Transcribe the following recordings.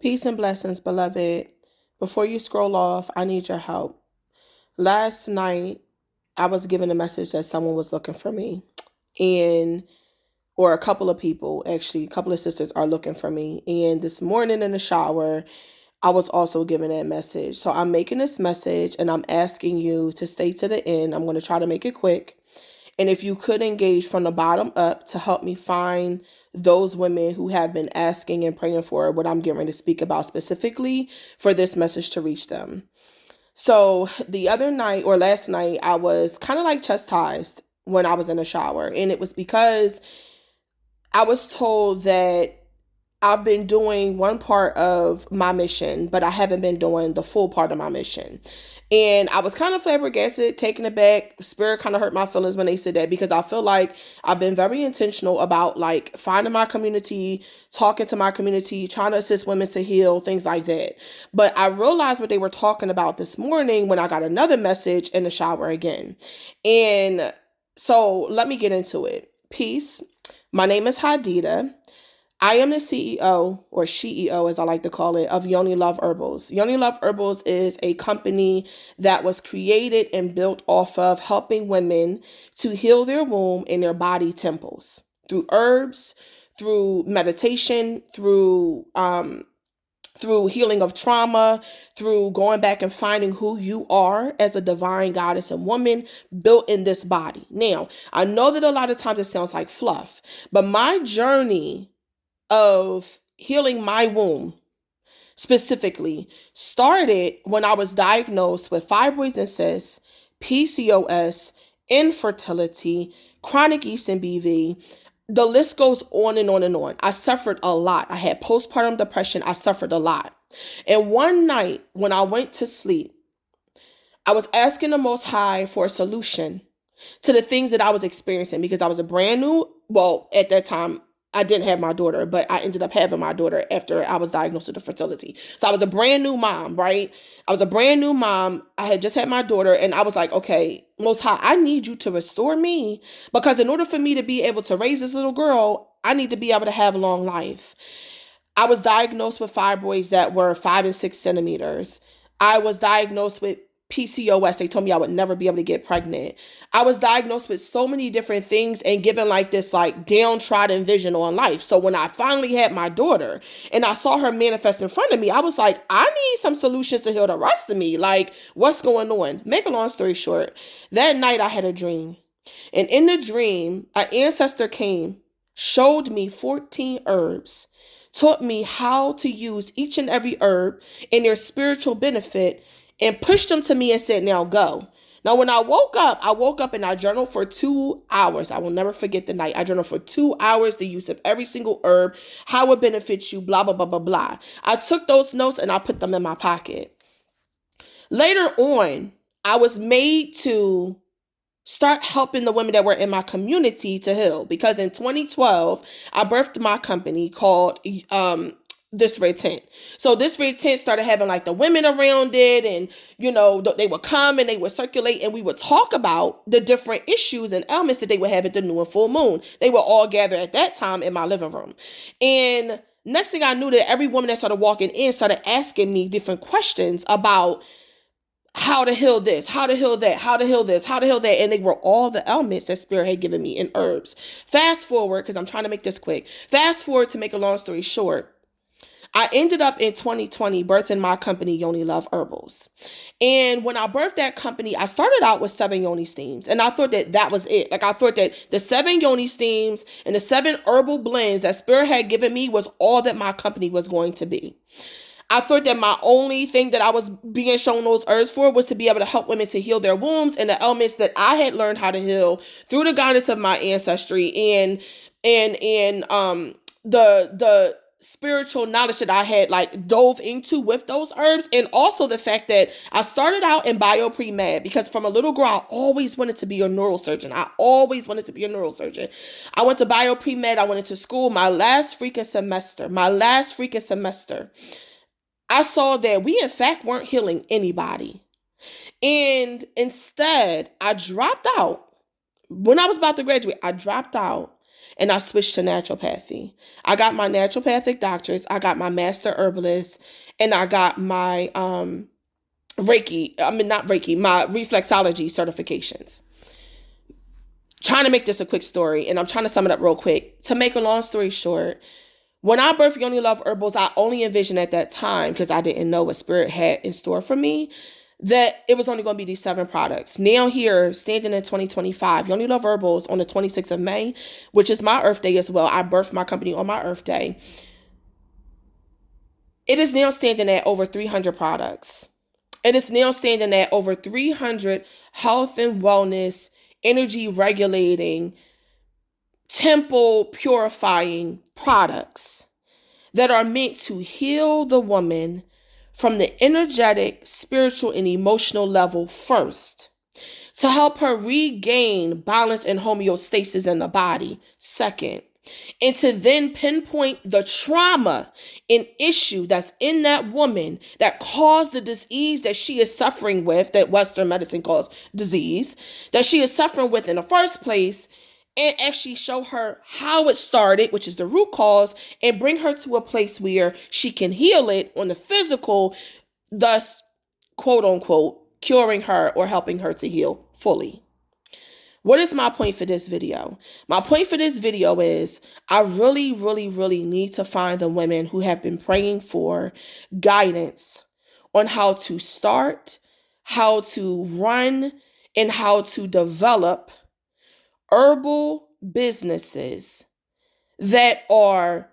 Peace and blessings, beloved. Before you scroll off, I need your help. Last night, I was given a message that someone was looking for me, and or a couple of people, actually, a couple of sisters are looking for me. And this morning in the shower, I was also given that message. So I'm making this message and I'm asking you to stay to the end. I'm going to try to make it quick. And if you could engage from the bottom up to help me find those women who have been asking and praying for what I'm getting ready to speak about specifically for this message to reach them. So the other night or last night, I was kind of like chastised when I was in the shower. And it was because I was told that I've been doing one part of my mission, but I haven't been doing the full part of my mission. And I was kind of flabbergasted, taken aback. Spirit kind of hurt my feelings when they said that, because I feel like I've been very intentional about like finding my community, talking to my community, trying to assist women to heal, things like that. But I realized what they were talking about this morning when I got another message in the shower again. And so let me get into it. Peace. My name is Hadida. I am the CEO, or CEO as I like to call it, of Yoni Love Herbals. Yoni Love Herbals is a company that was created and built off of helping women to heal their womb and their body temples through herbs, through meditation, through healing of trauma, through going back and finding who you are as a divine goddess and woman built in this body. Now, I know that a lot of times it sounds like fluff, but my journey of healing my womb specifically started when I was diagnosed with fibroids and cysts, PCOS, infertility, chronic yeast and BV. The list goes on and on and on. I suffered a lot. I had postpartum depression. I suffered a lot. And one night when I went to sleep, I was asking the Most High for a solution to the things that I was experiencing, because I was a brand new, well, at that time, I didn't have my daughter, but I ended up having my daughter after I was diagnosed with fertility. So I was a brand new mom, right? I was a brand new mom. I had just had my daughter, and I was like, okay, Most High, I need you to restore me, because in order for me to be able to raise this little girl, I need to be able to have a long life. I was diagnosed with fibroids that were 5 and 6 centimeters. I was diagnosed with PCOS. They told me I would never be able to get pregnant. I was diagnosed with so many different things and given like this like downtrodden vision on life. So when I finally had my daughter and I saw her manifest in front of me, I was like, I need some solutions to heal the rest of me. Like, what's going on? Make a long story short, that night I had a dream. And in the dream, an ancestor came, showed me 14 herbs, taught me how to use each and every herb and their spiritual benefit, and pushed them to me and said, now go. Now, when I woke up and I journaled for 2 hours. I will never forget the night. I journaled for 2 hours, the use of every single herb, how it benefits you, blah, blah, blah, blah, blah. I took those notes and I put them in my pocket. Later on, I was made to start helping the women that were in my community to heal, because in 2012, I birthed my company called This Red Tent. So This Red Tent started having like the women around it, and they would come and they would circulate, and we would talk about the different issues and ailments that they would have at the new and full moon. They would all gather at that time in my living room. And next thing I knew, that every woman that started walking in started asking me different questions about how to heal this, how to heal that, how to heal this, how to heal that. And they were all the elements that Spirit had given me in herbs. Fast forward, because I'm trying to make this quick. Fast forward to make a long story short. I ended up in 2020 birthing my company, Yoni Love Herbals. And when I birthed that company, I started out with 7 Yoni steams. And I thought that was it. Like, I thought that the 7 Yoni steams and the 7 herbal blends that Spirit had given me was all that my company was going to be. I thought that my only thing that I was being shown those herbs for was to be able to help women to heal their wombs and the elements that I had learned how to heal through the guidance of my ancestry and the spiritual knowledge that I had like dove into with those herbs. And also the fact that I started out in bio pre-med, because from a little girl, I always wanted to be a neurosurgeon. I went to bio pre-med. I went into school my last freaking semester. I saw that we, in fact, weren't healing anybody. And instead, I dropped out. When I was about to graduate, I dropped out. and I switched to naturopathy. I got my naturopathic doctorate, I got my master herbalist, and I got my my reflexology certifications. Trying to make this a quick story, and I'm trying to sum it up real quick. To make a long story short, when I birthed Yoni Love Herbals, I only envisioned at that time, because I didn't know what Spirit had in store for me, that it was only going to be these 7 products. Now here, standing in 2025, Yoni Love Herbals on the 26th of May, which is my Earth Day as well. I birthed my company on my Earth Day. It is now standing at over 300 products. It is now standing at over 300 health and wellness, energy regulating, temple purifying products that are meant to heal the woman from the energetic, spiritual, and emotional level first, to help her regain balance and homeostasis in the body second, and to then pinpoint the trauma and issue that's in that woman that caused the disease that she is suffering with, that Western medicine calls disease, that she is suffering with in the first place, and actually show her how it started, which is the root cause, and bring her to a place where she can heal it on the physical, thus, quote unquote, curing her or helping her to heal fully. What is my point for this video? My point for this video is I really, really, really need to find the women who have been praying for guidance on how to start, how to run, and how to develop herbal businesses that are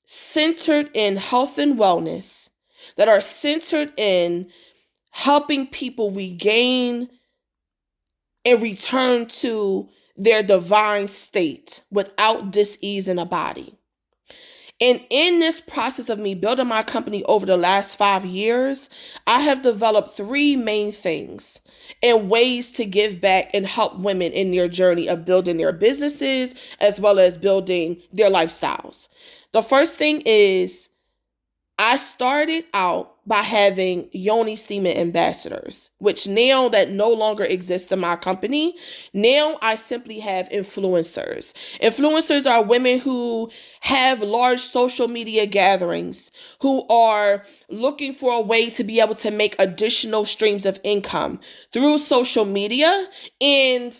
centered in health and wellness, that are centered in helping people regain and return to their divine state without dis-ease in a body. And in this process of me building my company over the last 5 years, I have developed 3 main things and ways to give back and help women in their journey of building their businesses as well as building their lifestyles. The first thing is I started out by having Yoni Semen ambassadors, which now that no longer exists in my company, now I simply have influencers. Influencers are women who have large social media gatherings, who are looking for a way to be able to make additional streams of income through social media. And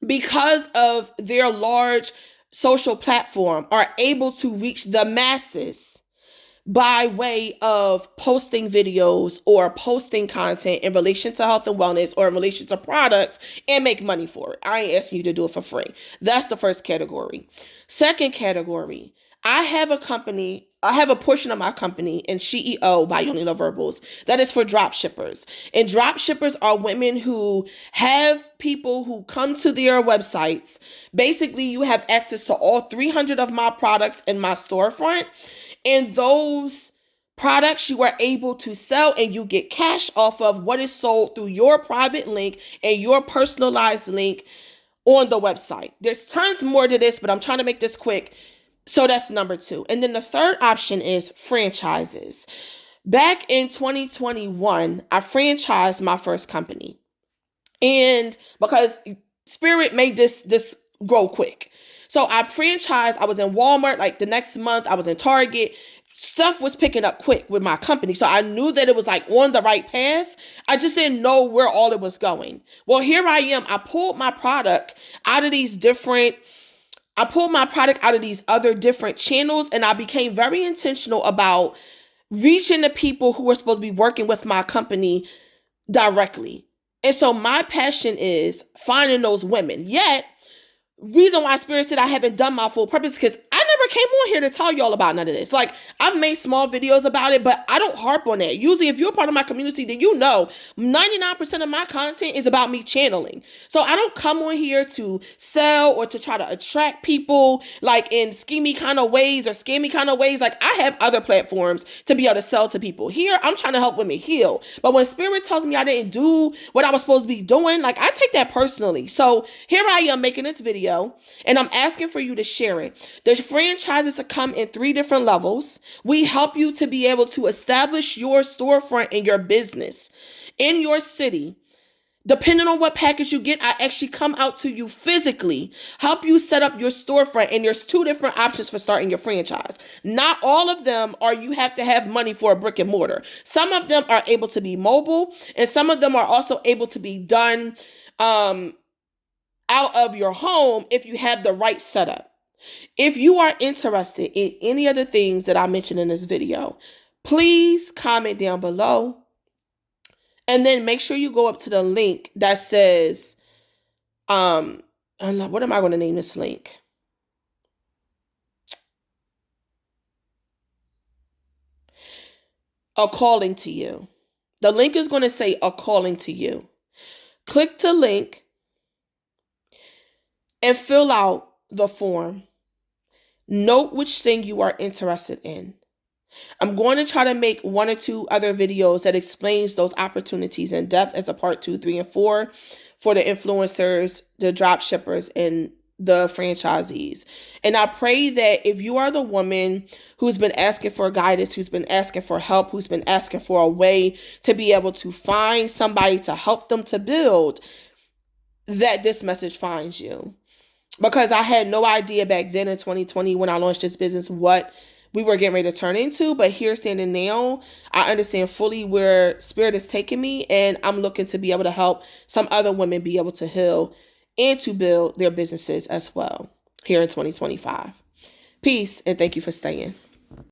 because of their large social platform, are able to reach the masses by way of posting videos or posting content in relation to health and wellness or in relation to products and make money for it. I ain't asking you to do it for free. That's the first category. Second category, I have a portion of my company and CEO by Yoni Love Herbals that is for drop shippers. And drop shippers are women who have people who come to their websites. Basically, you have access to all 300 of my products in my storefront. And those products you are able to sell and you get cash off of what is sold through your private link and your personalized link on the website. There's tons more to this, but I'm trying to make this quick. So that's number 2. And then the third option is franchises. Back in 2021, I franchised my first company. And because Spirit made this grow quick. So I franchised, I was in Walmart, like the next month, I was in Target. Stuff was picking up quick with my company. So I knew that it was like on the right path. I just didn't know where all it was going. Well, here I am. I pulled my product out of these other different channels, and I became very intentional about reaching the people who were supposed to be working with my company directly. And so my passion is finding those women. Yet, reason why Spirit said I haven't done my full purpose, because I never came on here to tell y'all about none of this. Like, I've made small videos about it, but I don't harp on that. Usually, if you're a part of my community, then you know 99% of my content is about me channeling. So I don't come on here to sell or to try to attract people like in schemy kind of ways or scammy kind of ways. Like, I have other platforms to be able to sell to people. Here, I'm trying to help women heal. But when Spirit tells me I didn't do what I was supposed to be doing, like, I take that personally. So here I am making this video, and I'm asking for you to share it. The franchises to come in 3 different levels. We help you to be able to establish your storefront in your business, in your city, Depending on what package you get, I actually come out to you physically, help you set up your storefront, and there's two different options for starting your franchise. Not all of them are you have to have money for a brick and mortar. Some of them are able to be mobile, and some of them are also able to be done out of your home if you have the right setup. If you are interested in any of the things that I mentioned in this video, please comment down below. And then make sure you go up to the link that says, what am I going to name this link? A calling to you. The link is going to say a calling to you. Click the link and fill out the form. Note which thing you are interested in. I'm going to try to make 1 or 2 other videos that explains those opportunities in depth as a part 2, 3, and 4 for the influencers, the drop shippers, and the franchisees. And I pray that if you are the woman who's been asking for guidance, who's been asking for help, who's been asking for a way to be able to find somebody to help them to build, that this message finds you. Because I had no idea back then in 2020 when I launched this business what we were getting ready to turn into. But here standing now, I understand fully where Spirit is taking me. And I'm looking to be able to help some other women be able to heal and to build their businesses as well here in 2025. Peace, and thank you for staying.